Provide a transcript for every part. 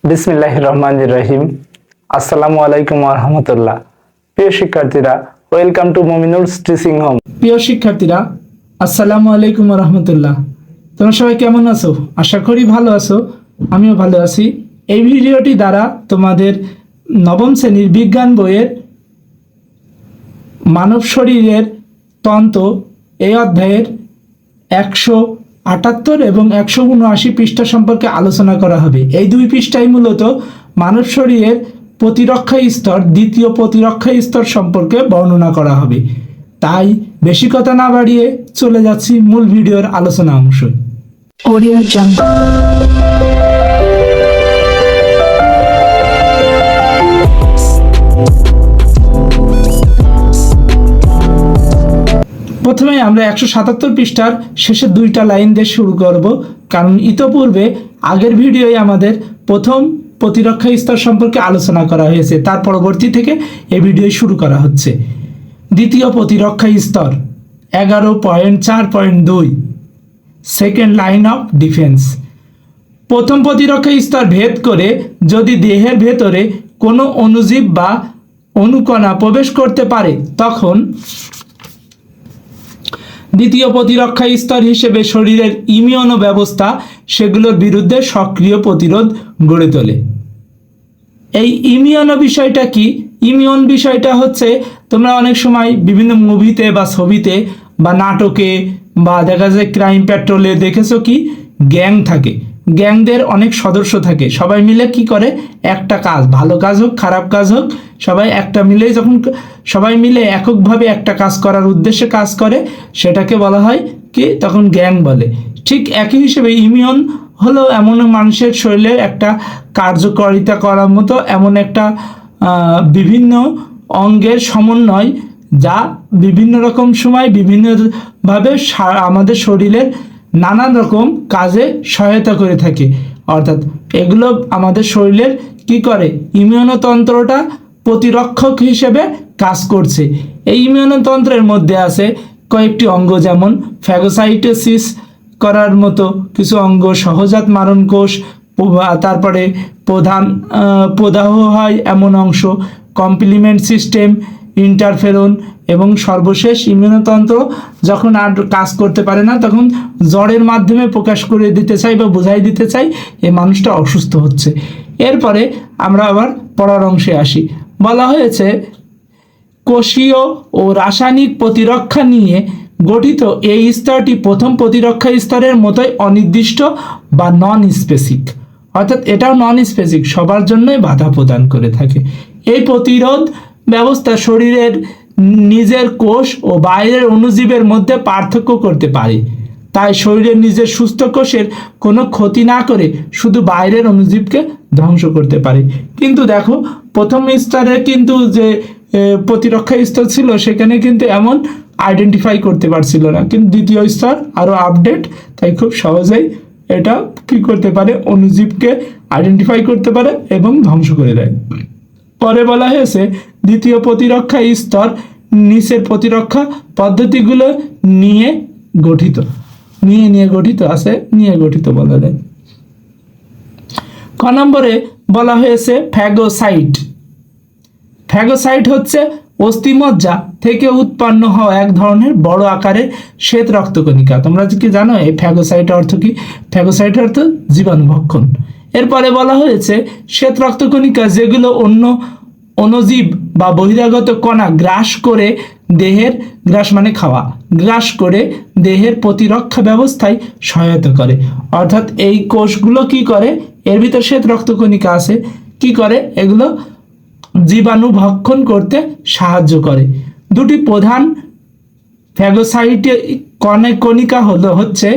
বিসমিল্লাহির রহমানির রহিম। আসসালামু আলাইকুম ওয়া রাহমাতুল্লাহ। প্রিয় শিক্ষার্থীরা, ওয়েলকাম টু মুমিনুলস টিচিং হোম। প্রিয় শিক্ষার্থীরা, আসসালামু আলাইকুম রহমতুল্লাহ। তোমরা সবাই কেমন আছো? আশা করি ভালো আছো। আমিও ভালো আছি। এই ভিডিওটি দ্বারা তোমাদের নবম শ্রেণীর বিজ্ঞান বইয়ের মানব শরীরের তন্ত্র এই অধ্যায়ের 178 এবং 179 পৃষ্ঠা সম্পর্কে আলোচনা করা হবে। এই দুই পৃষ্ঠাই মূলত মানব শরীরের প্রতিরক্ষা স্তর, দ্বিতীয় প্রতিরক্ষা স্তর সম্পর্কে বর্ণনা করা হবে। তাই বেশি কথা না বাড়িয়ে চলে যাচ্ছি মূল ভিডিওর আলোচনা অংশ। Audio Jungle. প্রথমে আমরা 177 পৃষ্ঠার শেষের দুইটা লাইন দিয়ে শুরু করব, কারণ ইতোপূর্বে আগের ভিডিওয়ে আমাদের প্রথম প্রতিরক্ষা স্তর সম্পর্কে আলোচনা করা হয়েছে। তার পরবর্তী থেকে এই ভিডিও শুরু করা হচ্ছে। দ্বিতীয় প্রতিরক্ষা স্তর 11.4.2 সেকেন্ড লাইন অফ ডিফেন্স। প্রথম প্রতিরক্ষা স্তর ভেদ করে যদি দেহের ভেতরে কোনো অণুজীব বা অণুকণা প্রবেশ করতে পারে, তখন দ্বিতীয় প্রতিরক্ষা স্তর হিসেবে শরীরের ইমিউন ব্যবস্থা সেগুলোর বিরুদ্ধে সক্রিয় প্রতিরোধ গড়ে তোলে। এই ইমিউন বিষয়টা কি? ইমিউন বিষয়টা হচ্ছে, তোমরা অনেক সময় বিভিন্ন মুভিতে বা ছবিতে বা নাটকে বা দেখা যায় ক্রাইম পেট্রোলে দেখেছো কি গ্যাং থাকে। গ্যাংদের অনেক সদস্য থাকে, সবাই মিলে কি করে একটা কাজ, ভালো কাজ হোক খারাপ কাজ হোক, সবাই একটা মিলে যখন সবাই মিলে এককভাবে একটা কাজ করার উদ্দেশ্যে কাজ করে, সেটাকে বলা হয় কি তখন গ্যাং বলে। ঠিক একই হিসেবে ইমিউন হলো এমন মানুষের শরীরে একটা কার্যকারিতা করার মতো এমন একটা বিভিন্ন অঙ্গের সমন্বয়, যা বিভিন্ন রকম সময় বিভিন্নভাবে আমাদের শরীরের নানান রকম কাজে সহায়তা করে থাকে। অর্থাৎ এগুলো আমাদের শরীরের কি করে, ইমিউনতন্ত্রটা প্রতিরক্ষক হিসেবে কাজ করছে। এই ইমিউনতন্ত্রের মধ্যে আছে কয়েকটি অঙ্গ, যেমন ফ্যাগোসাইটোসিস করার মতো কিছু অঙ্গ, সহজাত মারণ কোষ, তারপরে প্রদাহ হয় এমন অংশ, কমপ্লিমেন্ট সিস্টেম, ইন্টারফেরন, এবং সর্বশেষ ইমিউনতন্ত্র যখন আর কাজ করতে পারে না, তখন জ্বরের মাধ্যমে প্রকাশ করে দিতে চাই বা বোঝাই দিতে চাই এই মানুষটা অসুস্থ হচ্ছে। এরপরে আমরা আবার পড়ার অংশে আসি। বলা হয়েছে কোষীয় ও রাসায়নিক প্রতিরক্ষা নিয়ে গঠিত এই স্তরটি প্রথম প্রতিরক্ষা স্তরের মতোই অনির্দিষ্ট বা নন স্পেসিফিক। অর্থাৎ এটাও নন স্পেসিফিক, সবার জন্যই বাধা প্রদান করে থাকে। এই প্রতিরোধ ব্যবস্থা শরীরের নিজের কোষ ও বাইরের অণুজীবের মধ্যে পার্থক্য করতে পারে। তাই শরীরের নিজের সুস্থ কোষের কোনো ক্ষতি না করে শুধু বাইরের অণুজীবকে ধ্বংস করতে পারে। কিন্তু দেখো, প্রথম স্তরে কিন্তু যে প্রতিরক্ষা স্তর ছিল সেখানে কিন্তু এমন আইডেন্টিফাই করতে পারছিল না, কিন্তু দ্বিতীয় স্তর আরও আপডেট, তাই খুব সহজেই এটা কি করতে পারে, অণুজীবকে আইডেন্টিফাই করতে পারে এবং ধ্বংস করে দেয়। পরে বলা হয়েছে দ্বিতীয় প্রতিরক্ষা স্তর নিচের প্রতিরক্ষা পদ্ধতিগুলো নিয়ে গঠিত বলা যায়। ক নম্বরে বলা হয়েছে ফ্যাগোসাইট। ফ্যাগোসাইট হচ্ছে অস্থিমজ্জা থেকে উৎপন্ন হওয়া এক ধরনের বড় আকারের শ্বেত রক্তকণিকা। তোমরা কি জানো এই ফ্যাগোসাইট অর্থ কি? ফ্যাগোসাইট অর্থ জীবাণুভক্ষণ। এরপরে বলা হয়েছে শ্বেত রক্তকণিকা যেগুলো অন্য অণুজীব বা বহিরাগত কণা গ্রাস করে দেহের প্রতিরক্ষা ব্যবস্থায় সহায়তা করে। অর্থাৎ এই কোষগুলো কি করে, এর ভিতর শ্বেত রক্তকণিকা আছে, কি করে এগুলো জীবাণু ভক্ষণ করতে সাহায্য করে। দুটি প্রধান ফ্যাগোসাইট কণিকা হচ্ছে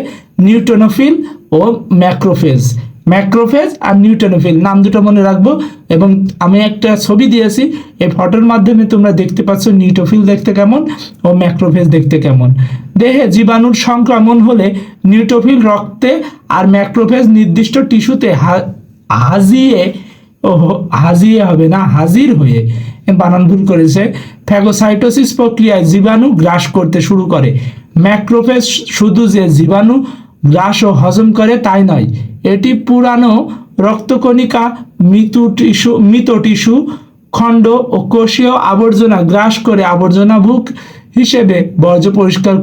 নিউট্রোফিল ও ম্যাক্রোফেজ। ম্যাক্রোফেজ আর নিউট্রোফিল নাম দুটো মনে রাখবো, এবং আমি একটা ছবি দিয়েছি, এই ফটোর মাধ্যমে তোমরা দেখতে পাচ্ছ নিউট্রোফিল দেখতে কেমন ও ম্যাক্রোফেজ দেখতে কেমন। দেহে জীবাণুর সংক্রমণ হলে নিউট্রোফিল রক্তে আর ম্যাক্রোফেজ নির্দিষ্ট টিস্যুতে হাজির হয়ে বানান ভুল করেছে, ফ্যাগোসাইটোসিস প্রক্রিয়ায় জীবাণু গ্রাস করতে শুরু করে। ম্যাক্রোফেজ শুধু যে জীবাণু গ্রাস ও হজম করে তাই নয়, এটি পুরানো রক্তকণিকা, মৃত টিস্যু খণ্ড ও কোষীয় আবর্জনা গ্রাস করে আবর্জনাভুক হিসেবে বর্জ্য পরিষ্কার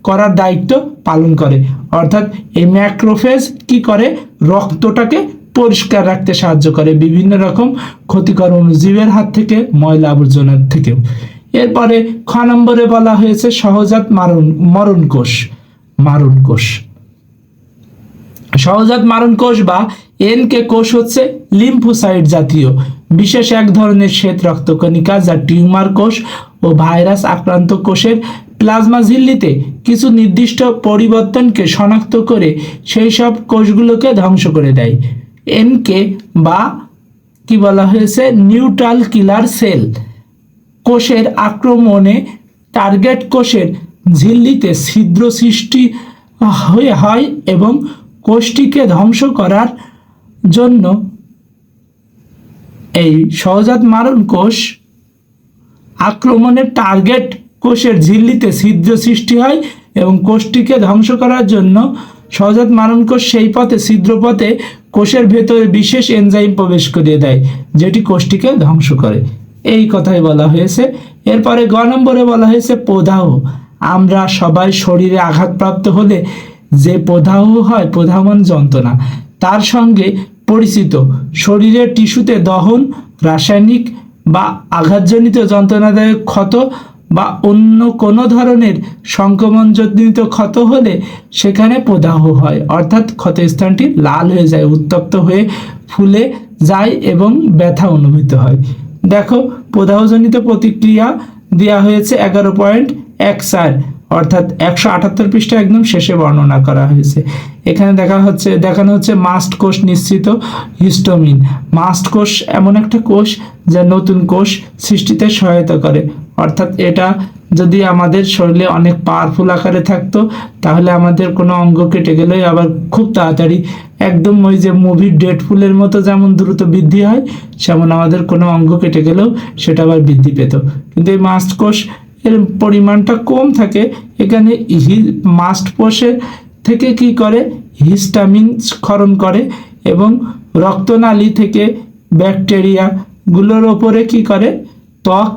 করার দায়িত্ব পালন করে। অর্থাৎ এই ম্যাক্রোফেজ কি করে, রক্তটাকে পরিষ্কার রাখতে সাহায্য করে বিভিন্ন রকম ক্ষতিকর অণুজীবের হাত থেকে, ময়লা আবর্জনার থেকেও। এরপরে খ নম্বরে বলা হয়েছে সহজাত মরণ কোষ। সহজাত মারণ কোষ বা এনকে কোষ হচ্ছে লিম্ফোসাইট জাতীয় বিশেষ এক ধরনের শ্বেত রক্তকণিকা, যা টিউমার কোষ ও ভাইরাস আক্রান্ত কোষের প্লাজমা ঝিল্লিতে কিছু নির্দিষ্ট পরিবর্তনকে শনাক্ত করে সেই সব কোষগুলোকে ধ্বংস করে দেয়। এনকে বা কি বলা হয়েছে, নিউট্রাল কিলার সেল। কোষের আক্রমণে টার্গেট কোষের ঝিল্লিতে ছিদ্র সৃষ্টি হয় এবং কোষটিকে ধ্বংস করার জন্য এই সহজাত মারণ কোষ আক্রমণের টার্গেট কোষের ঝিল্লিতে ছিদ্র সৃষ্টি হয় এবং কোষটিকে ধ্বংস করার জন্য সহজাত মারণ কোষ সেই পথে ছিদ্রপথে কোষের ভেতরে বিশেষ এনজাইম প্রবেশ করিয়ে দেয়, যেটি কোষটিকে ধ্বংস করে। এই কথাই বলা হয়েছে। এরপরে গ নম্বরে বলা হয়েছে প্রদাহ। আমরা সবাই শরীরে আঘাতপ্রাপ্ত হলে যে প্রদাহ হয়, প্রদাহ মানে যন্ত্রণা, তার সঙ্গে পরিচিত। শরীরের টিস্যুতে দহন, রাসায়নিক বা আঘাতজনিত যন্ত্রণাদায়ক ক্ষত বা অন্য কোনো ধরনের সংক্রমণজনিত ক্ষত হলে সেখানে প্রদাহ হয়, অর্থাৎ ক্ষতস্থানটি লাল হয়ে যায়, উত্তপ্ত হয়ে ফুলে যায় এবং ব্যথা অনুভূত হয়। দেখো প্রদাহজনিত প্রতিক্রিয়া দেওয়া হয়েছে 11.14, অর্থাৎ 178 পৃষ্ঠা একদম শেষে বর্ণনা করা হয়েছে। এখানে দেখানো হচ্ছে মাস্ট কোষ নিঃসৃত হিস্টামিন। মাস্ট কোষ এমন একটা কোষ যা নতুন কোষ সৃষ্টিতে সহায়তা করে, অর্থাৎ এটা যদি আমাদের শরীরে অনেক পাওয়ারফুল আকারে থাকতো তাহলে আমাদের কোনো অঙ্গ কেটে গেলেই আবার খুব তাড়াতাড়ি একদম ওই যে মুভির ডেডপুলের মতো যেমন দ্রুত বৃদ্ধি হয়, সেমন আমাদের কোনো অঙ্গ কেটে গেলেও সেটা আবার বৃদ্ধি পেত। কিন্তু এই মাস্ট কোষ এর পরিমাণটা কম থাকে। এখানে মাস্ট কোষের থেকে কি করে, হিস্টামিন ক্ষরণ করে এবং রক্তনালী থেকে ব্যাকটেরিয়া গুলোর ওপরে কি করে, ত্বক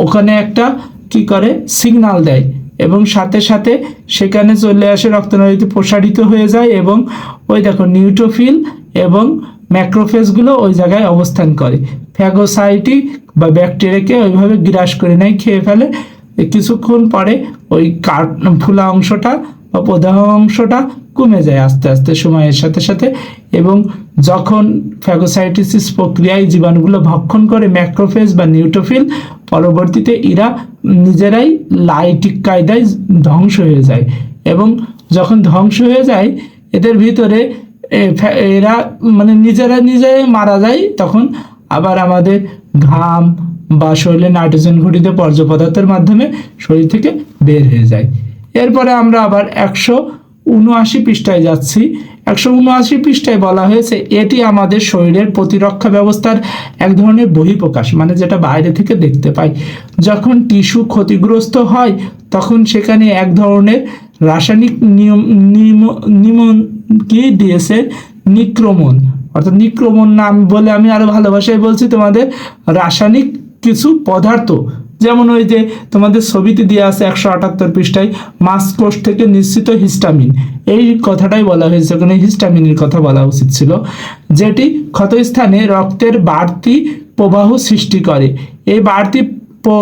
ওখানে একটা কি করে সিগন্যাল দেয় এবং সাথে সাথে সেখানে চলে আসে, রক্তনালীতে প্রসারিত হয়ে যায় এবং ওই দেখো নিউট্রোফিল এবং ম্যাক্রোফেজগুলো ওই জায়গায় অবস্থান করে। ফ্যাগোসাইটিক বা ব্যাকটেরিয়াকে ওইভাবে গ্রাস করে নেয়, খেয়ে ফেলে। কিছুক্ষণ পরে ওই ফুলা অংশটা বা প্রদাহ অংশটা কমে যায় আস্তে আস্তে সময়ের সাথে সাথে, এবং যখন ফ্যাগোসাইটোসিস প্রক্রিয়ায় জীবাণুগুলো ভক্ষণ করে ম্যাক্রোফেজ বা নিউট্রোফিল, পরবর্তীতে এরা নিজেরাই লাইটিক কায়দায় ধ্বংস হয়ে যায় এবং যখন ধ্বংস হয়ে যায় এদের ভিতরে এরা মানে নিজেরাই মারা যায়, তখন আবার আমাদের ঘাম বা শরীরে নাইট্রোজেন ঘটিত বর্জ্য পদার্থের মাধ্যমে শরীর থেকে বের হয়ে যায়। এরপরে আমরা আবার 179 পৃষ্ঠায় যাচ্ছি। 179 পৃষ্ঠায় বলা হয়েছে এটি আমাদের শরীরের প্রতিরক্ষা ব্যবস্থার এক ধরনের বহিঃপ্রকাশ, মানে যেটা বাইরে থেকে দেখতে পাই। যখন টিস্যু ক্ষতিগ্রস্ত হয় তখন সেখানে এক ধরনের রাসায়নিক নিক্রমণ, অর্থাৎ নিক্রমণ নাম বলে আমি আরো ভালো ভাষায় বলছি তোমাদের, রাসায়নিক কিছু পদার্থ, যেমন ওই যে তোমাদের ছবিতে দেওয়া আছে 178 পৃষ্ঠায়, মাস্ট কোষ থেকে নিঃসৃত হিস্টামিন, এই কথাটাই বলা হয়েছে, ওখানে হিস্টামিনের কথা বলা উচিত ছিল, যেটি ক্ষতস্থানে রক্তের বাড়তি প্রবাহ সৃষ্টি করে। এই বাড়তি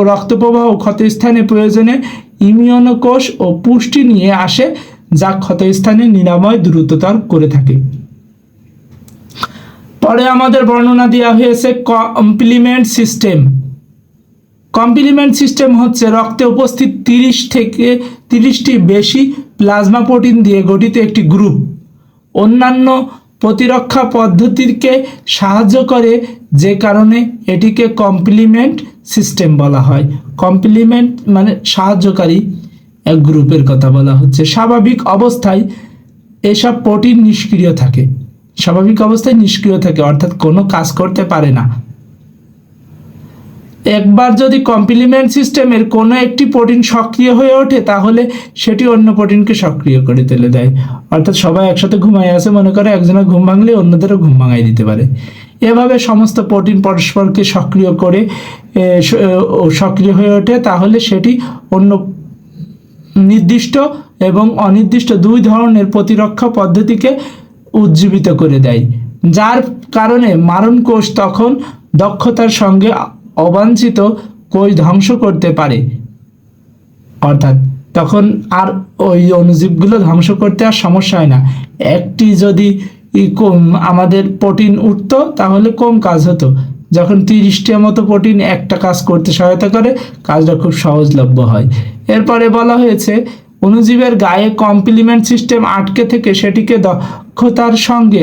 রক্ত প্রবাহ ক্ষতস্থানে প্রয়োজনে ইমিউনো কোষ ও পুষ্টি নিয়ে আসে, যা ক্ষতস্থানের নিরাময় দ্রুততর করে থাকে। পরে আমাদের বর্ণনা দেওয়া হয়েছে কমপ্লিমেন্ট সিস্টেম। কমপ্লিমেন্ট সিস্টেম হচ্ছে রক্তে উপস্থিত 30 থেকে 30টি বেশি প্লাজমা প্রোটিন দিয়ে গঠিত একটি গ্রুপ। অন্যান্য প্রতিরক্ষা পদ্ধতিকে সাহায্য করে, যে কারণে এটিকে কমপ্লিমেন্ট সিস্টেম বলা হয়। কমপ্লিমেন্ট মানে সাহায্যকারী এক গ্রুপের কথা বলা হচ্ছে। স্বাভাবিক অবস্থায় এসব প্রোটিন নিষ্ক্রিয় থাকে, স্বাভাবিক অবস্থায় নিষ্ক্রিয় থাকে, অর্থাৎ কোনো কাজ করতে পারে না। একবার যদি কমপ্লিমেন্ট সিস্টেমের কোনো একটি প্রোটিন সক্রিয় হয়ে ওঠে তাহলে সেটি অন্য প্রোটিনকে সক্রিয় করে তুলে দেয়। অর্থাৎ সবাই একসাথে ঘুমায় আছে, মনে করে একজনের ঘুম ভাঙলে অন্যদেরও ঘুম ভাঙাই দিতে পারে। এভাবে সমস্ত প্রোটিন পরস্পরকে সক্রিয় করে সক্রিয় হয়ে ওঠে, তাহলে সেটি অন্য নির্দিষ্ট এবং অনির্দিষ্ট দুই ধরনের প্রতিরক্ষা পদ্ধতিকে উজ্জীবিত করে দেয়, যার কারণে মারণ কোষ তখন দক্ষতার সঙ্গে অবাঞ্ছিত কোষ ধ্বংস করতে পারে। অর্থাৎ তখন আর ওই অণুজীবগুলো ধ্বংস করতে আর সমস্যা হয় না। একটি যদি আমাদের প্রোটিন উঠতো তাহলে কম কাজ হতো, যখন 30টির মতো প্রোটিন একটা কাজ করতে সহায়তা করে, কাজটা খুব সহজলভ্য হয়। এরপরে বলা হয়েছে অণুজীবের গায়ে কমপ্লিমেন্ট সিস্টেম আটকে থেকে সেটিকে দক্ষতার সঙ্গে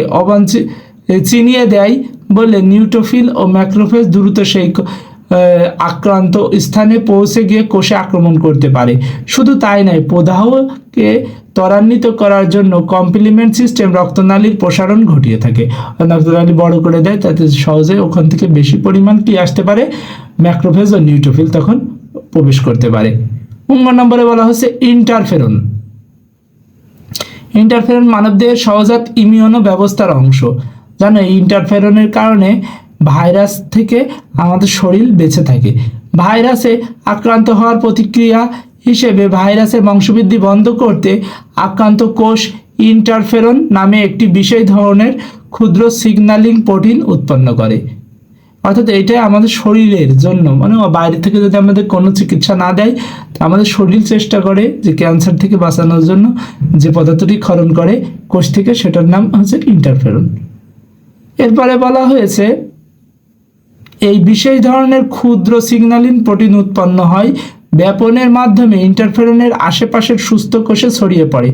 চিনিয়ে দেয় বলে নিউট্রোফিল ও ম্যাক্রোফেজ দ্রুত সেই আক্রান্ত স্থানে পৌঁছে গিয়ে কোষে আক্রমণ করতে পারে। শুধু তাই নয়, প্রদাহকে ত্বরান্বিত করার জন্য কমপ্লিমেন্ট সিস্টেম রক্তনালীর প্রসারণ ঘটিয়ে থাকে। রক্তনালী বড় করে দেয়, তাতে সহজে ওখান থেকে বেশি পরিমাণ কি আসতে পারে, ম্যাক্রোফেজ ও নিউট্রোফিল তখন প্রবেশ করতে পারে। 19 নম্বরে বলা হচ্ছে ইন্টারফেরন। ইন্টারফেরন মানবদেহের সহজাত ইমিউনো ব্যবস্থার অংশ। জানো, এই ইন্টারফেরনের কারণে ভাইরাস থেকে আমাদের শরীর বেঁচে থাকে। ভাইরাসে আক্রান্ত হওয়ার প্রতিক্রিয়া হিসেবে ভাইরাসের বংশবৃদ্ধি বন্ধ করতে আক্রান্ত কোষ ইন্টারফেরন নামে একটি বিশেষ ধরনের ক্ষুদ্র সিগন্যালিং প্রোটিন উৎপন্ন করে। অর্থাৎ এইটাই আমাদের শরীরের জন্য, মানে বাইরে থেকে যদি আমাদের কোনো চিকিৎসা না দেয়, আমাদের শরীর চেষ্টা করে যে ক্যান্সার থেকে বাঁচানোর জন্য যে পদার্থটি ক্ষরণ করে কোষ থেকে, সেটার নাম হচ্ছে ইন্টারফেরন। এরপরে বলা হয়েছে এই বিশেষ ধরনের ক্ষুদ্র সিগন্যালিং প্রোটিন উৎপন্ন হয় ব্যাপনের মাধ্যমে ইন্টারফেরনের আশেপাশের সুস্থ কোষে ছড়িয়ে পড়ে।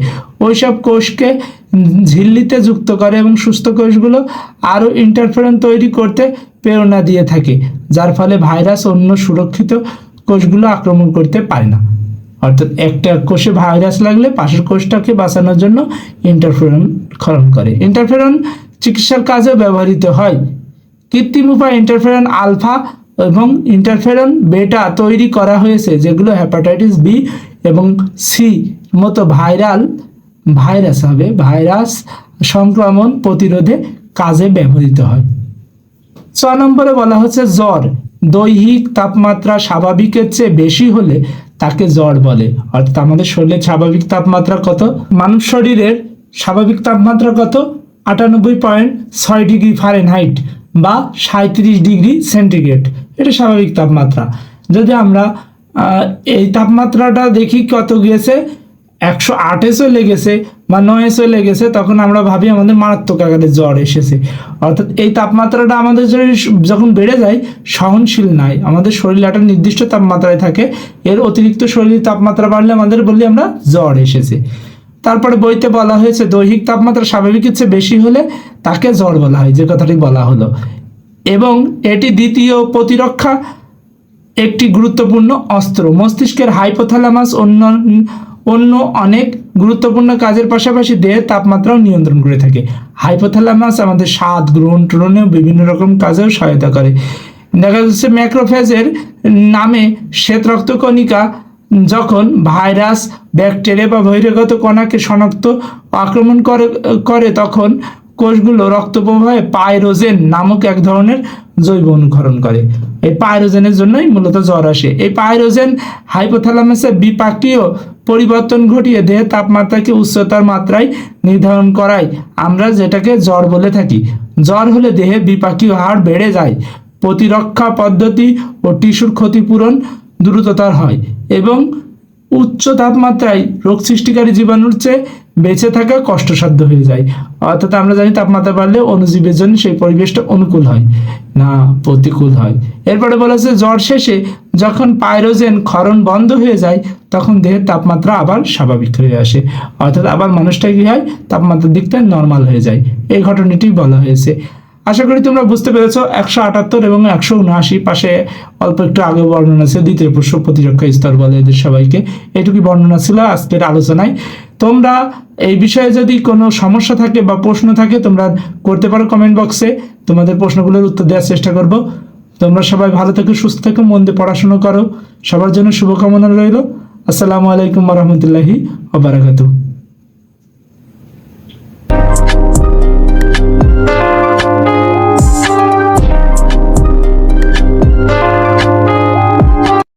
ওইসব কোষকে ঝিল্লিতে যুক্ত করে এবং সুস্থ কোষগুলো আরও ইন্টারফেরন তৈরি করতে প্রেরণা দিয়ে থাকে, যার ফলে ভাইরাস অন্য সুরক্ষিত কোষগুলো আক্রমণ করতে পারে না। অর্থাৎ একটা কোষে ভাইরাস লাগলে পাশের কোষটাকে বাঁচানোর জন্য ইন্টারফেরন ক্ষরণ করে। ইন্টারফেরন চিকিৎসার কাজেও ব্যবহৃত হয়। কৃত্রিম উপায়ে ইন্টারফেরন আলফা এবং ইন্টারফেরন বেটা তৈরি করা হয়েছে, যেগুলো হেপাটাইটিস বি এবং সি মতো ভাইরাস সংক্রমণ প্রতিরোধে কাজে ব্যবহৃত হয়। 6 নম্বরে বলা হচ্ছে জ্বর। দৈহিক তাপমাত্রা স্বাভাবিকের চেয়ে বেশি হলে তাকে জ্বর বলে। অর্থাৎ আমাদের শরীরের স্বাভাবিক তাপমাত্রা কত? মানব শরীরের স্বাভাবিক তাপমাত্রা কত? 98.6 ডিগ্রি ফারেনহাইট বা 37 ডিগ্রি সেন্টিগ্রেড। এটা স্বাভাবিক তাপমাত্রা। যদি আমরা এই তাপমাত্রাটা দেখি কত গিয়েছে, 108-এ চলে গেছে বা 9-এ চলে গেছে, তখন আমরা ভাবি আমাদের মারাত্মক আকারে জ্বর এসেছে। অর্থাৎ এই তাপমাত্রাটা আমাদের যখন বেড়ে যায় সহনশীল নয়। আমাদের শরীর একটা নির্দিষ্ট তাপমাত্রায় থাকে, এর অতিরিক্ত শরীরের তাপমাত্রা বাড়লে আমাদের বলি আমরা জ্বর এসেছে। তারপরে বইতে বলা হয়েছে দৈহিক তাপমাত্রা স্বাভাবিকের চেয়ে বেশি হলে তাকে জ্বর বলা হয়, যে কথাটি বলা হলো। এবং এটি দ্বিতীয় প্রতিরক্ষা একটি গুরুত্বপূর্ণ অস্ত্র। মস্তিষ্কের হাইপোথ্যালামাস অন্য অনেক গুরুত্বপূর্ণ কাজের পাশাপাশি দেহের তাপমাত্রাও নিয়ন্ত্রণ করে থাকে। হাইপোথ্যালামাস আমাদের স্বাদ গ্রহণ ট্রহণেও বিভিন্ন রকম কাজেও সহায়তা করে। দেখা যাচ্ছে ম্যাক্রোফেজের নামে শ্বেত রক্তকণিকা যখন ভাইরাস, ব্যাকটেরিয়া বা বহিরাগত কণাকে শনাক্ত আক্রমণ করে তখন কোষগুলো রক্ত প্রবাহে পাইরোজেন নামক এক ধরনের জৈব অনুকরণ করে। এই পাইরোজেনের জন্যই মূলত জ্বর আসে। এই পাইরোজেন হাইপোথ্যালামাসে বিপাকীয় পরিবর্তন ঘটিয়ে দেহের তাপমাত্রাকে উচ্চতার মাত্রায় নির্ধারণ করায় আমরা যেটাকে জ্বর বলে থাকি। জ্বর হলে দেহে বিপাকীয় হার বেড়ে যায়, প্রতিরক্ষা পদ্ধতি ও টিস্যুর ক্ষতিপূরণ দ্রুততর হয় এবং উচ্চ তাপমাত্রায় রোগ সৃষ্টিকারী জীবাণুর চেয়ে বেঁচে থাকা কষ্টসাধ্য হয়ে যায়। অর্থাৎ আমরা জানি তাপমাত্রা বাড়লে অণুজীবের জন্য সেই পরিবেশটা অনুকূল হয় না, প্রতিকূল হয়। এরপরে বলা হচ্ছে জ্বর শেষে যখন পাইরোজেন ক্ষরণ বন্ধ হয়ে যায় তখন দেহের তাপমাত্রা আবার স্বাভাবিক হয়ে আসে। অর্থাৎ আবার মানুষটা কি হয়, তাপমাত্রার দিকটা নর্মাল হয়ে যায়। এই ঘটনাটি বলা হয়েছে। আশা করি তোমরা বুঝতে পেরেছো। 178 এবং 179 পাশে অল্প একটু আগে বর্ণনা ছিল, দ্বিতীয় প্রশ্ন প্রতিরক্ষা স্তর বলে এদের সবাইকে। এটুকুই বর্ণনা ছিল আজকের আলোচনায়। তোমরা এই বিষয়ে যদি কোনো সমস্যা থাকে বা প্রশ্ন থাকে তোমরা করতে পারো কমেন্ট বক্সে। তোমাদের প্রশ্নগুলোর উত্তর দেওয়ার চেষ্টা করব। তোমরা সবাই ভালো থেকো, সুস্থ থেকো, মন দিয়ে পড়াশোনা করো। সবার জন্য শুভকামনা রইল। আসসালামু আলাইকুম ওয়া রাহমাতুল্লাহি ওয়া বারাকাতুহু।